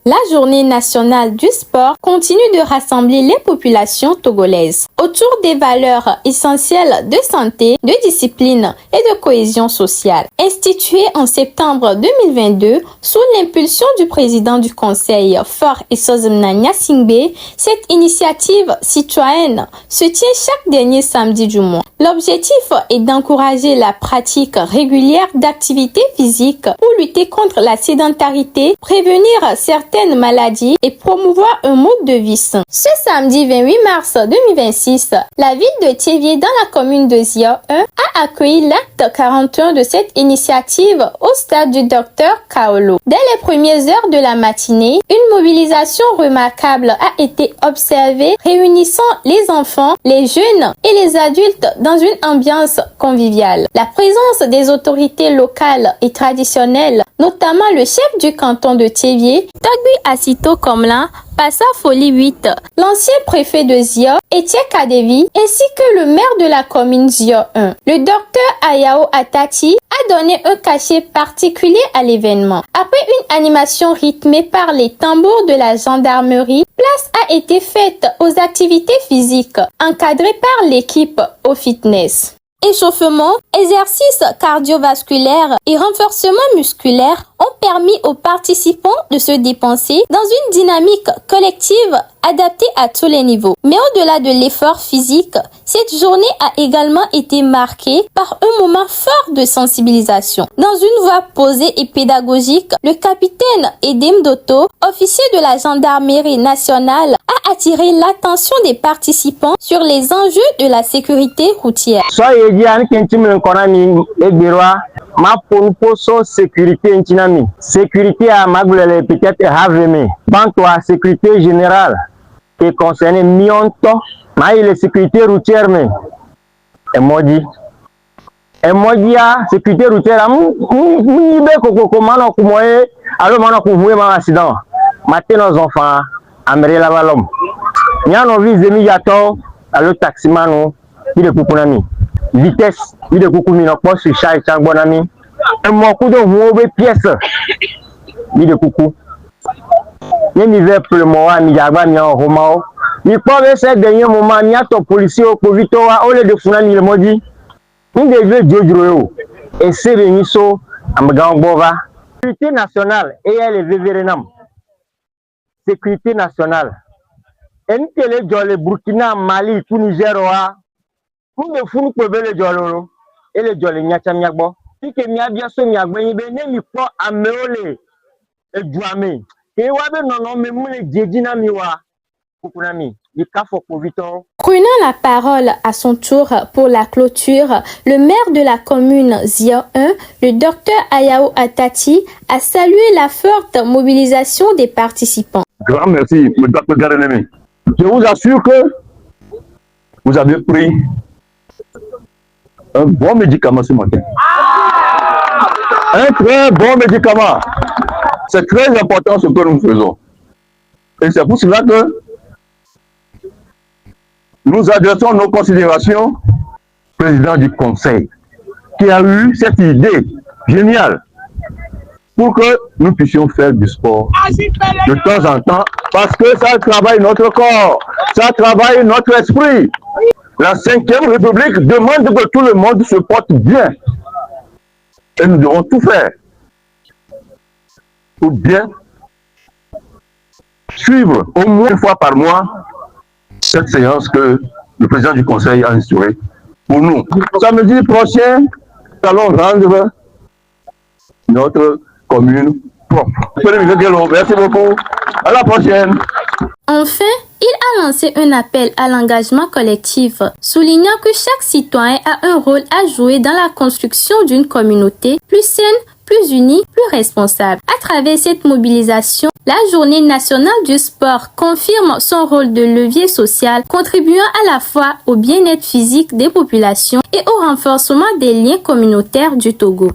La journée nationale du sport continue de rassembler les populations togolaises autour des valeurs essentielles de santé, de discipline et de cohésion sociale. Instituée en septembre 2022 sous l'impulsion du président du conseil Faure Essozimna Gnassingbé, cette initiative citoyenne se tient chaque dernier samedi du mois. L'objectif est d'encourager la pratique régulière d'activités physiques pour lutter contre la sédentarité, prévenir certaines maladies et promouvoir un mode de vie sain. Ce samedi 28 mars 2026, la ville de Thiévié dans la commune de Zia 1 a accueilli l'acte 41 de cette initiative au stade du Dr Kaolo. Dès les premières heures de la matinée, une mobilisation remarquable a été observée réunissant les enfants, les jeunes et les adultes dans une ambiance conviviale. La présence des autorités locales et traditionnelles, notamment le chef du canton de Thiévié, Tagui Asito Komlan, Passa Folie 8, l'ancien préfet de Zia, Etienne Kadevi, ainsi que le maire de la commune Zia 1. Le docteur Ayao Atati a donné un cachet particulier à l'événement. Après une animation rythmée par les tambours de la gendarmerie, place a été faite aux activités physiques, encadrées par l'équipe au fitness. Échauffement, exercices cardiovasculaires et renforcement musculaire ont permis aux participants de se dépenser dans une dynamique collective adaptée à tous les niveaux. Mais au-delà de l'effort physique, cette journée a également été marquée par un moment fort de sensibilisation. Dans une voix posée et pédagogique, le capitaine Edem Doto, officier de la gendarmerie nationale, a attiré l'attention des participants sur les enjeux de la sécurité routière. Sécurité à Magoulele peut-être Haveme. Bantoa sécurité générale qui concerne Mionto, mais la sécurité routière mais et moi dit sécurité routière be koko mana ko moye alors mana ko voué ma accident matin nos enfants amere la balom nyano vise mi yato alors taximano il est kukunami vitesse il est kukumi no poste charge bonami un coup de mauvais pièces il est coucou l'hiver pour le moment mi yagba mi en romao il peut ces derniers moments mi a ton policier au covid au lieu de funani le modi nous devons jojro et c'est reniso amgangova sécurité nationale et elle est vévérenam sécurité nationale et nous télé le Burkina Mali tout Niger wa nous de funu ko bele joloro et le jolé nyata miagbo si que mi abia so mi agben be ne mi po ameole e duame e wa be non me mu le jejina mi wa kukunami di kafo covid. Prenant la parole à son tour pour la clôture, le maire de la commune Zia 1, le docteur Ayao Atati, a salué la forte mobilisation des participants. Grand merci, M. Dr. Garenemi. Je vous assure que vous avez pris un bon médicament ce matin. Un très bon médicament. C'est très important ce que nous faisons. Et c'est pour cela que nous adressons nos considérations au président du conseil qui a eu cette idée géniale pour que nous puissions faire du sport de temps en temps parce que ça travaille notre corps, ça travaille notre esprit. La 5e République demande que tout le monde se porte bien. Et nous devons tout faire pour bien suivre au moins une fois par mois cette séance que le président du conseil a instaurée pour nous. Samedi prochain, nous allons rendre notre commune propre. Merci beaucoup. À la prochaine. Enfin, il a lancé un appel à l'engagement collectif, soulignant que chaque citoyen a un rôle à jouer dans la construction d'une communauté plus saine, plus unie, plus responsable. À travers cette mobilisation, la Journée nationale du sport confirme son rôle de levier social, contribuant à la fois au bien-être physique des populations et au renforcement des liens communautaires du Togo.